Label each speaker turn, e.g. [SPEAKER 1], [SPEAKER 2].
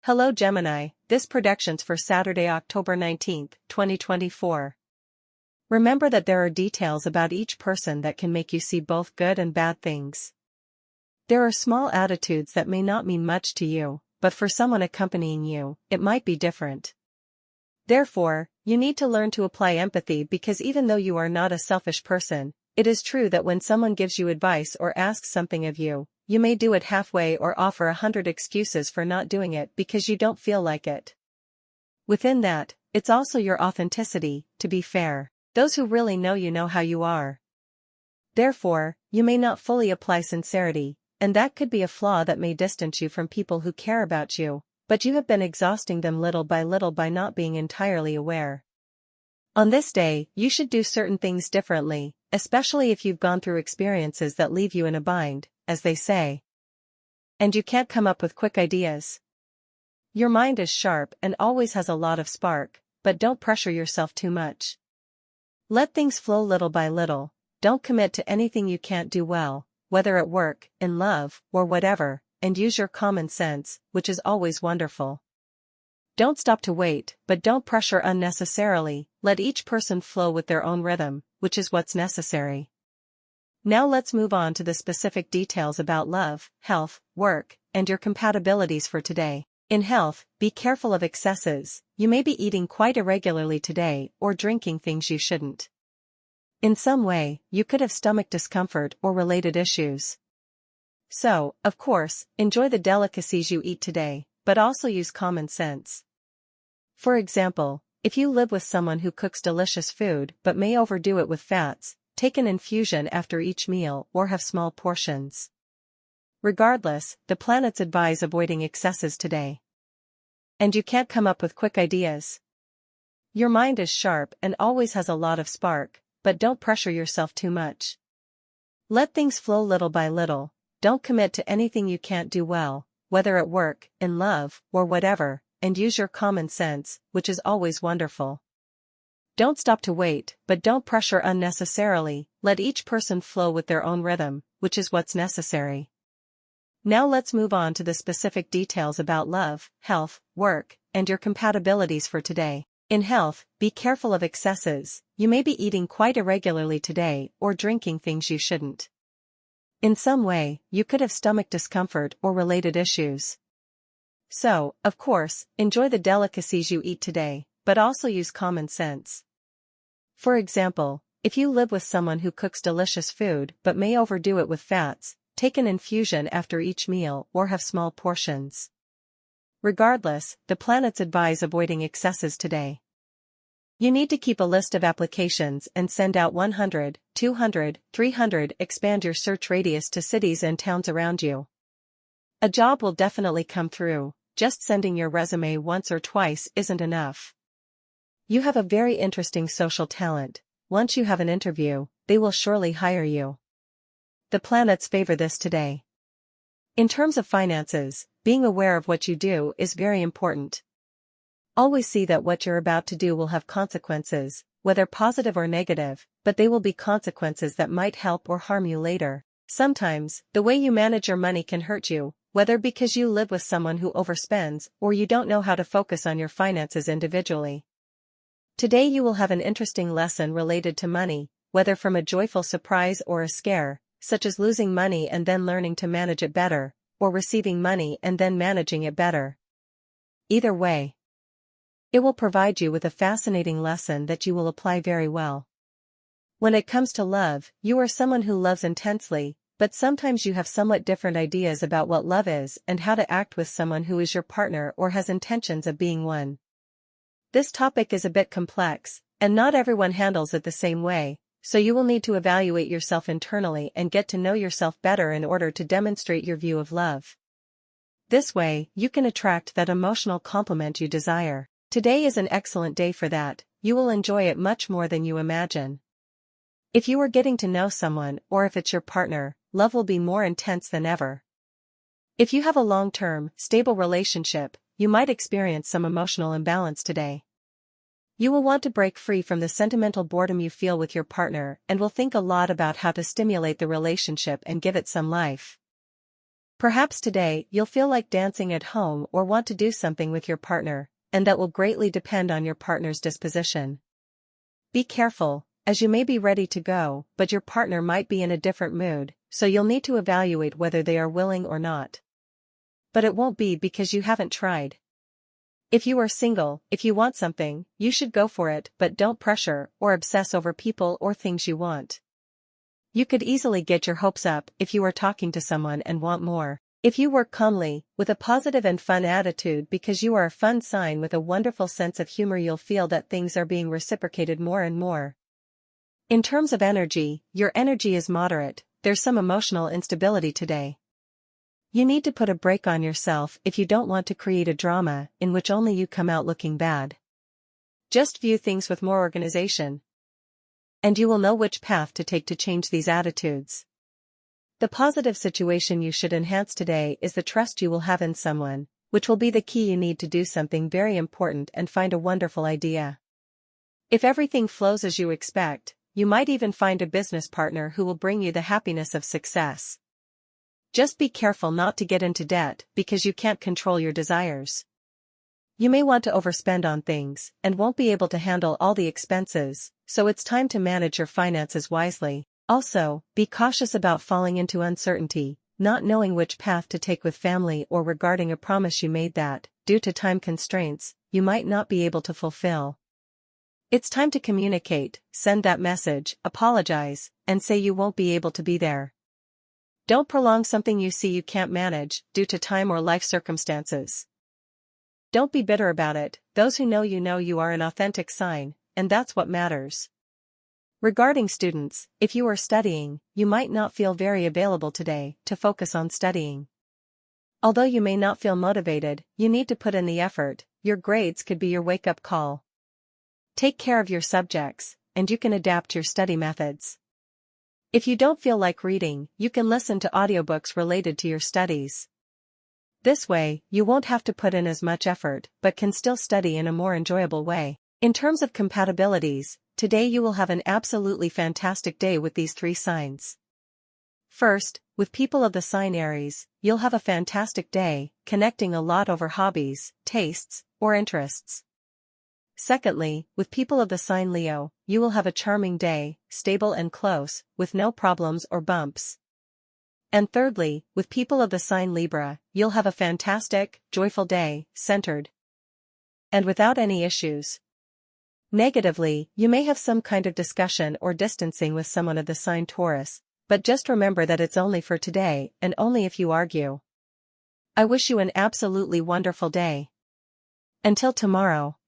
[SPEAKER 1] Hello Gemini, this prediction's for Saturday, October 19th, 2024. Remember that there are details about each person that can make you see both good and bad things. There are small attitudes that may not mean much to you, but for someone accompanying you, it might be different. Therefore, you need to learn to apply empathy because even though you are not a selfish person, it is true that when someone gives you advice or asks something of you, you may do it halfway or offer 100 excuses for not doing it because you don't feel like it. Within that, it's also your authenticity, to be fair. Those who really know you know how you are. Therefore, you may not fully apply sincerity, and that could be a flaw that may distance you from people who care about you, but you have been exhausting them little by not being entirely aware. On this day, you should do certain things differently, especially if you've gone through experiences that leave you in a bind, as they say. And you can't come up with quick ideas. Your mind is sharp and always has a lot of spark, but don't pressure yourself too much. Let things flow little by little, don't commit to anything you can't do well, whether at work, in love, or whatever, and use your common sense, which is always wonderful. Don't stop to wait, but don't pressure unnecessarily, let each person flow with their own rhythm, which is what's necessary. Now let's move on to the specific details about love, health, work, and your compatibilities for today. In health, be careful of excesses, you may be eating quite irregularly today or drinking things you shouldn't. In some way, you could have stomach discomfort or related issues. So, of course, enjoy the delicacies you eat today, but also use common sense. For example, if you live with someone who cooks delicious food but may overdo it with fats, take an infusion after each meal or have small portions. Regardless, the planets advise avoiding excesses today. And you can't come up with quick ideas. Your mind is sharp and always has a lot of spark, but don't pressure yourself too much. Let things flow little by little, don't commit to anything you can't do well, whether at work, in love, or whatever, and use your common sense, which is always wonderful. Don't stop to wait, but don't pressure unnecessarily, let each person flow with their own rhythm, which is what's necessary. Now let's move on to the specific details about love, health, work, and your compatibilities for today. In health, be careful of excesses, you may be eating quite irregularly today or drinking things you shouldn't. In some way, you could have stomach discomfort or related issues. So, of course, enjoy the delicacies you eat today, but also use common sense. For example, if you live with someone who cooks delicious food but may overdo it with fats, take an infusion after each meal or have small portions. Regardless, the planets advise avoiding excesses today. You need to keep a list of applications and send out 100, 200, 300, expand your search radius to cities and towns around you. A job will definitely come through, just sending your resume once or twice isn't enough. You have a very interesting social talent, once you have an interview, they will surely hire you. The planets favor this today. In terms of finances, being aware of what you do is very important. Always see that what you're about to do will have consequences, whether positive or negative, but they will be consequences that might help or harm you later. Sometimes, the way you manage your money can hurt you, whether because you live with someone who overspends or you don't know how to focus on your finances individually. Today you will have an interesting lesson related to money, whether from a joyful surprise or a scare, such as losing money and then learning to manage it better, or receiving money and then managing it better. Either way, it will provide you with a fascinating lesson that you will apply very well. When it comes to love, you are someone who loves intensely, but sometimes you have somewhat different ideas about what love is and how to act with someone who is your partner or has intentions of being one. This topic is a bit complex, and not everyone handles it the same way, so you will need to evaluate yourself internally and get to know yourself better in order to demonstrate your view of love. This way, you can attract that emotional complement you desire. Today is an excellent day for that, you will enjoy it much more than you imagine. If you are getting to know someone or if it's your partner, love will be more intense than ever. If you have a long-term, stable relationship, you might experience some emotional imbalance today. You will want to break free from the sentimental boredom you feel with your partner and will think a lot about how to stimulate the relationship and give it some life. Perhaps today you'll feel like dancing at home or want to do something with your partner, and that will greatly depend on your partner's disposition. Be careful, as you may be ready to go, but your partner might be in a different mood, so you'll need to evaluate whether they are willing or not. But it won't be because you haven't tried. If you are single, if you want something, you should go for it, but don't pressure or obsess over people or things you want. You could easily get your hopes up if you are talking to someone and want more. If you work calmly, with a positive and fun attitude because you are a fun sign with a wonderful sense of humor, you'll feel that things are being reciprocated more and more. In terms of energy, your energy is moderate, there's some emotional instability today. You need to put a brake on yourself if you don't want to create a drama in which only you come out looking bad. Just view things with more organization, and you will know which path to take to change these attitudes. The positive situation you should enhance today is the trust you will have in someone, which will be the key you need to do something very important and find a wonderful idea. If everything flows as you expect, you might even find a business partner who will bring you the happiness of success. Just be careful not to get into debt because you can't control your desires. You may want to overspend on things and won't be able to handle all the expenses, so it's time to manage your finances wisely. Also, be cautious about falling into uncertainty, not knowing which path to take with family or regarding a promise you made that, due to time constraints, you might not be able to fulfill. It's time to communicate, send that message, apologize, and say you won't be able to be there. Don't prolong something you see you can't manage due to time or life circumstances. Don't be bitter about it, those who know you are an authentic sign, and that's what matters. Regarding students, if you are studying, you might not feel very available today to focus on studying. Although you may not feel motivated, you need to put in the effort, your grades could be your wake-up call. Take care of your subjects, and you can adapt your study methods. If you don't feel like reading, you can listen to audiobooks related to your studies. This way, you won't have to put in as much effort, but can still study in a more enjoyable way. In terms of compatibilities, today you will have an absolutely fantastic day with these three signs. First, with people of the sign Aries, you'll have a fantastic day, connecting a lot over hobbies, tastes, or interests. Secondly, with people of the sign Leo, you will have a charming day, stable and close, with no problems or bumps. And thirdly, with people of the sign Libra, you'll have a fantastic, joyful day, centered and without any issues. Negatively, you may have some kind of discussion or distancing with someone of the sign Taurus, but just remember that it's only for today and only if you argue. I wish you an absolutely wonderful day. Until tomorrow.